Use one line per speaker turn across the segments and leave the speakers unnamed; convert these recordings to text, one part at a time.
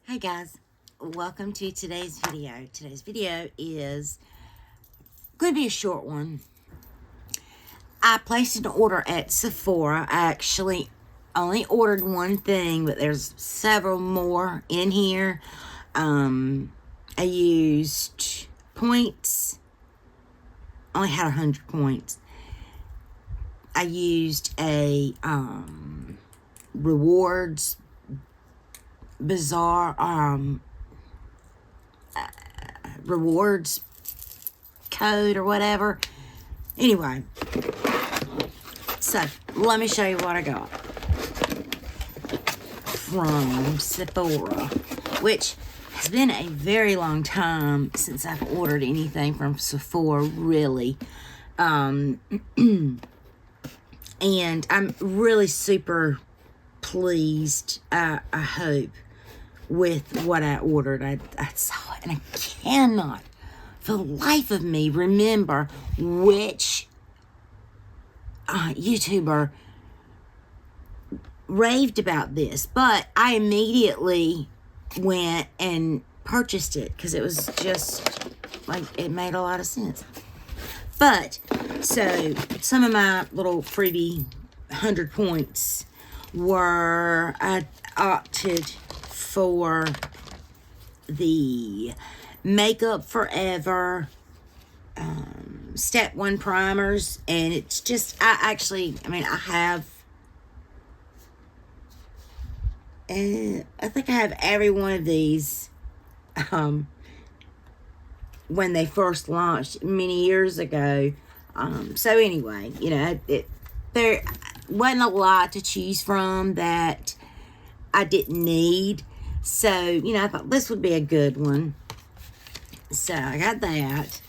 Hi guys, welcome to today's video. Today's video is going to be a short one. I placed an order at Sephora. I actually only ordered one thing, but there's several more in here. I used points. Only had 100 points. I used a rewards rewards code or whatever. Anyway, so let me show you what I got from Sephora, which has been a very long time since I've ordered anything from Sephora, really. And I'm really super pleased, I hope, with what I ordered. I saw it and I cannot for the life of me remember which YouTuber raved about this, but I immediately went and purchased it because it was just like, it made a lot of sense. But so some of my little freebie 100 points were, I opted for the Makeup Forever Step 1 primers, and it's just, I have, I think I have every one of these when they first launched many years ago. So anyway, you know, there wasn't a lot to choose from that I didn't need. So, you know, I thought this would be a good one. So I got that.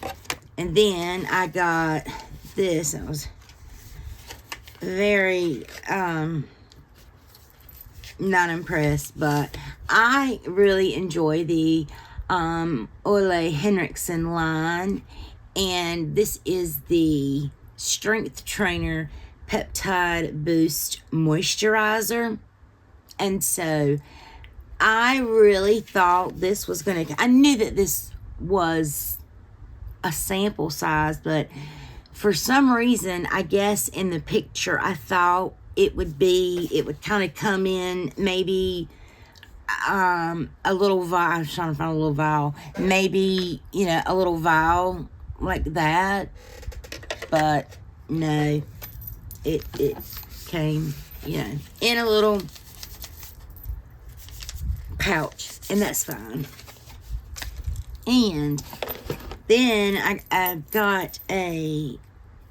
And then I got this. I was very not impressed, but I really enjoy the Ole Henriksen line. And this is the Strength Trainer Peptide Boost Moisturizer. And so I really thought this was going to, I knew that this was a sample size, but for some reason, I guess in the picture, I thought it would kind of come in maybe a little vial. I'm trying to find a little vial. Maybe, you know, a little vial like that. But no, it came, you know, in a little pouch, and that's fine. And then I got I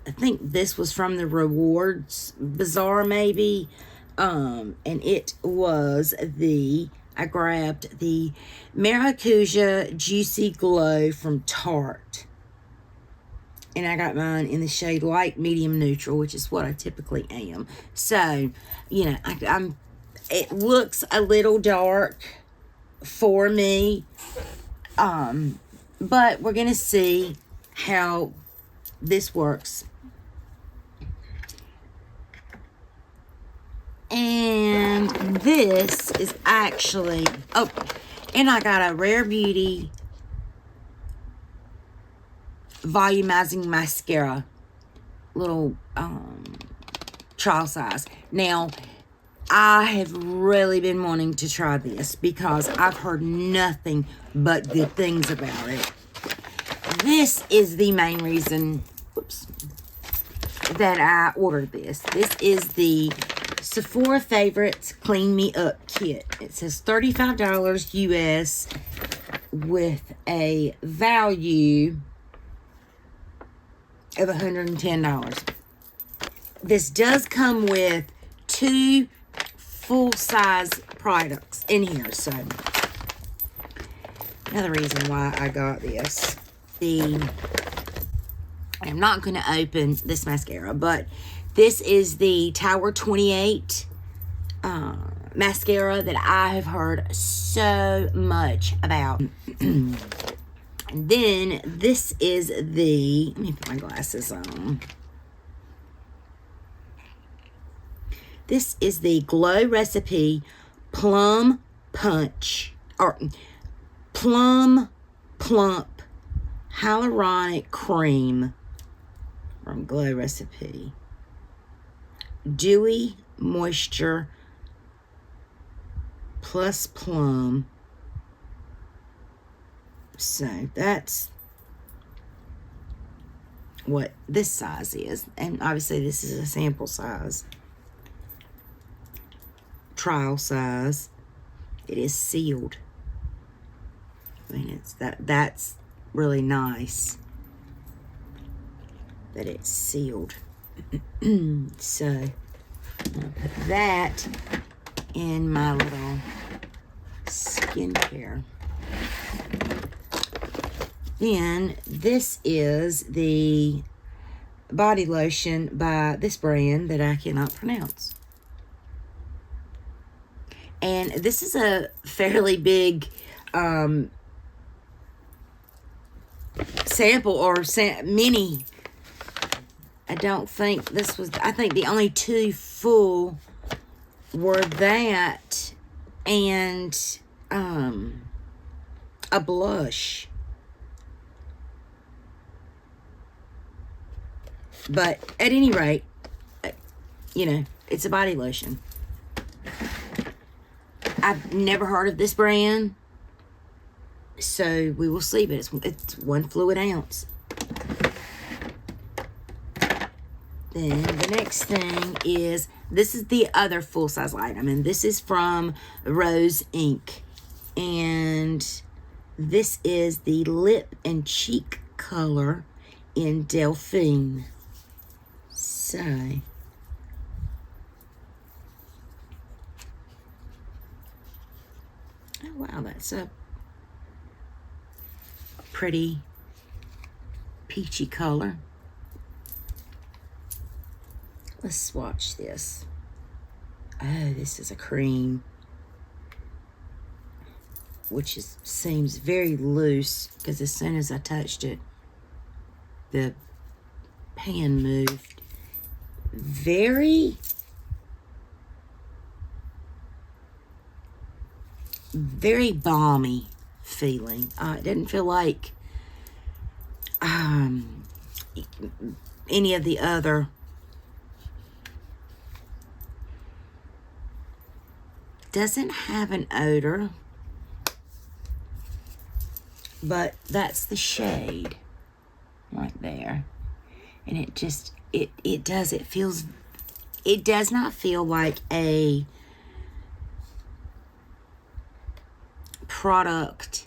think this was from the Rewards Bazaar maybe, and it was I grabbed the Maracuja Juicy Glow from Tarte, and I got mine in the shade light, medium, neutral, which is what I typically am. So, you know, it looks a little dark for me, but we're gonna see how this works. And this is actually, oh, and I got a Rare Beauty volumizing mascara, little trial size. Now, I have really been wanting to try this because I've heard nothing but good things about it. This is the main reason, that I ordered this. This is the Sephora Favorites Clean Me Up Kit. It says $35 US with a value of $110. This does come with 2 full-size products in here. So another reason why I got this. I'm not going to open this mascara, but this is the Tower 28 mascara that I have heard so much about. And then this is let me put my glasses on. This is the Glow Recipe Plum Punch or Plum Plump Hyaluronic Cream from Glow Recipe. Dewy Moisture Plus Plum. So that's what this size is. And obviously this is a sample size. Trial size. It is sealed. I mean, that's really nice that it's sealed. So I'm gonna put that in my little skincare. Then this is the body lotion by this brand that I cannot pronounce. And this is a fairly big sample or mini. I don't think this was, I think the only two full were that and a blush. But at any rate, you know, it's a body lotion. I've never heard of this brand, so we will see, but it's 1 fluid ounce. Then the next thing is, this is the other full-size item, and this is from Rose Inc. And this is the lip and cheek color in Delphine. So, oh wow, that's a pretty peachy color. Let's swatch this. Oh, this is a cream, which seems very loose because as soon as I touched it, the pan moved. Very balmy feeling. It didn't feel like any of the other doesn't have an odor, but that's the shade right there. And it just it does not feel like a product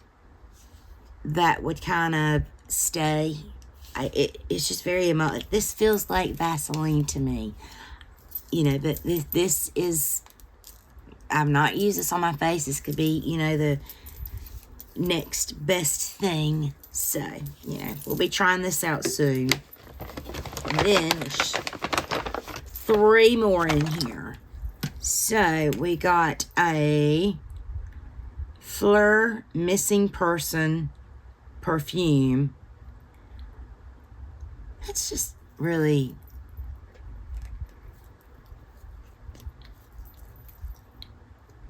that would kind of stay. It's just very this feels like Vaseline to me, you know. But this is, I've not used this on my face. This could be, you know, the next best thing. So, you know, we'll be trying this out soon. And then 3 more in here. So we got a Fleur Missing Person perfume. That's just really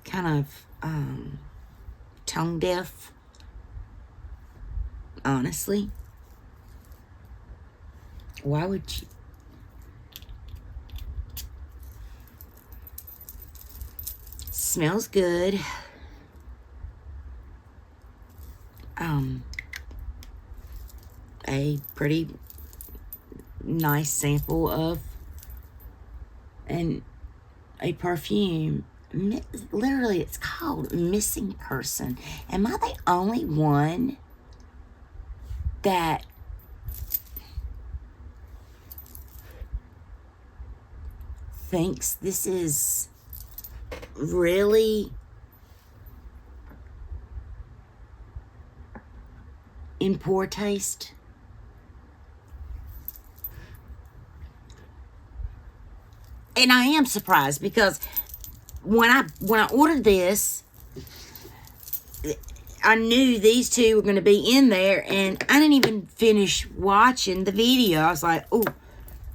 kind of tone deaf, honestly. Why would you? Smells good. A pretty nice sample of a perfume. Literally, it's called Missing Person. Am I the only one that thinks this is really in poor taste? And I am surprised because when I ordered this, I knew these two were going to be in there, and I didn't even finish watching the video. I was like, oh,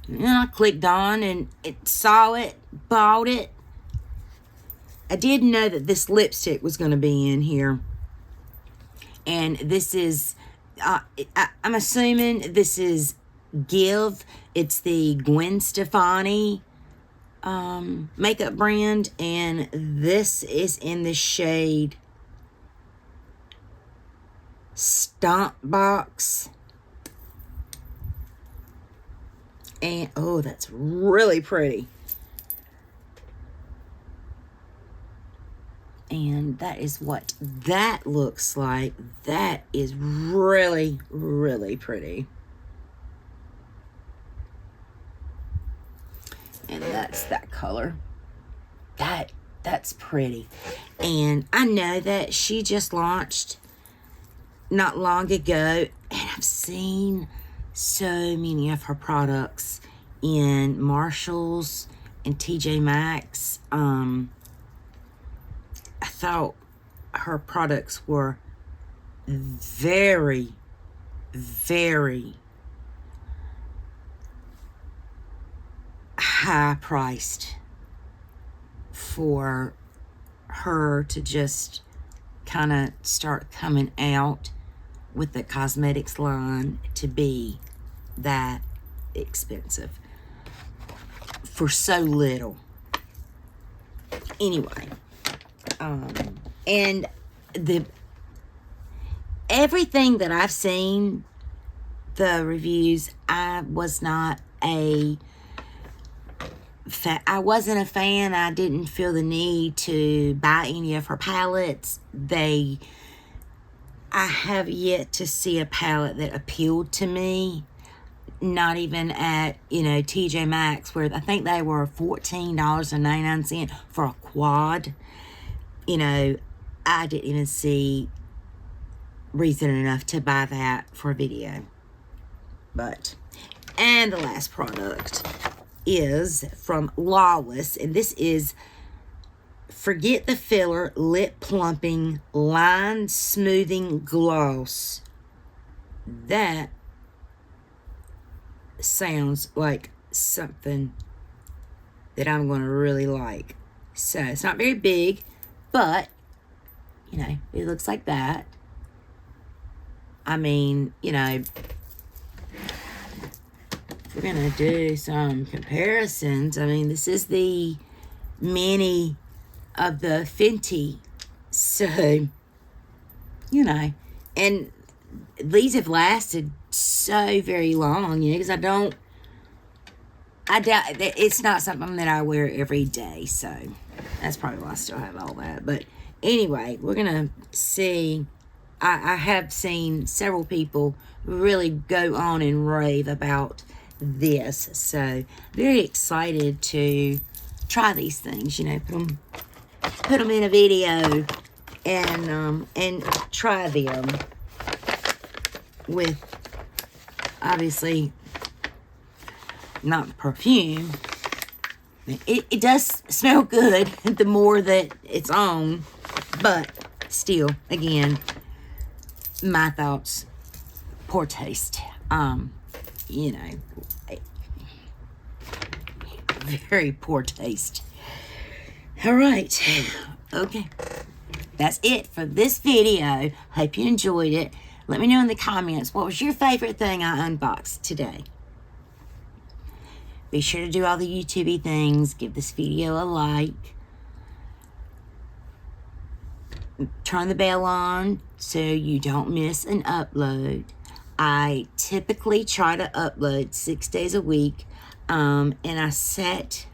and I clicked on and saw it, bought it. I didn't know that this lipstick was going to be in here. And this is, I'm assuming this is Give. It's the Gwen Stefani makeup brand, and this is in the shade Stomp Box. And oh, that's really pretty. And that is what that looks like. That is really, really pretty. And that's that color. That's pretty. And I know that she just launched not long ago, and I've seen so many of her products in Marshalls and TJ Maxx. I thought her products were very, very high priced for her to just kind of start coming out with the cosmetics line to be that expensive for so little. Anyway, and everything that I've seen, the reviews, I wasn't a fan. I didn't feel the need to buy any of her palettes. I have yet to see a palette that appealed to me. Not even at, TJ Maxx, where I think they were $14.99 for a quad. I didn't even see reason enough to buy that for a video. And the last product is from Lawless, and this is Forget the Filler Lip Plumping Line Smoothing Gloss. That sounds like something that I'm going to really like. So, it's not very big, but, it looks like that. I mean, if we're going to do some comparisons, I mean, this is the mini of the Fenty. So, and these have lasted so very long, because I doubt it's not something that I wear every day. So, that's probably why I still have all that. But anyway, we're going to see. I have seen several people really go on and rave about this. So, very excited to try these things, put them in a video and try them with, obviously, not perfume. It does smell good the more that it's on, but still, again, my thoughts, poor taste. Very poor taste. All right. Okay. That's it for this video. Hope you enjoyed it. Let me know in the comments, what was your favorite thing I unboxed today? Be sure to do all the YouTube-y things. Give this video a like. Turn the bell on so you don't miss an upload. I typically try to upload 6 days a week. And I set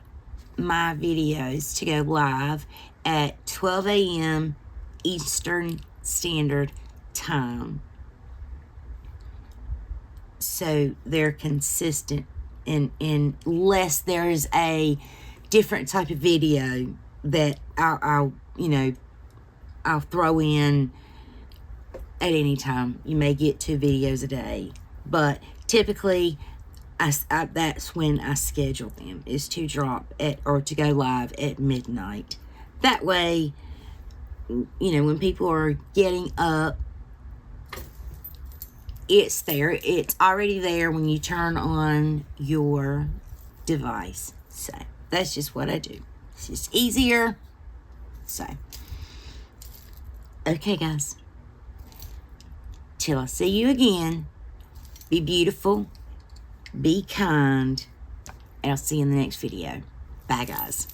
my videos to go live at 12 a.m. Eastern Standard Time. So they're consistent, and unless there's a different type of video that I'll throw in at any time. You may get 2 videos a day, but typically that's when I schedule them, is to drop or to go live at midnight. That way, when people are getting up, it's there. It's already there when you turn on your device. So that's just what I do. It's just easier. So, okay, guys. Till I see you again, be beautiful, be kind, and I'll see you in the next video. Bye, guys.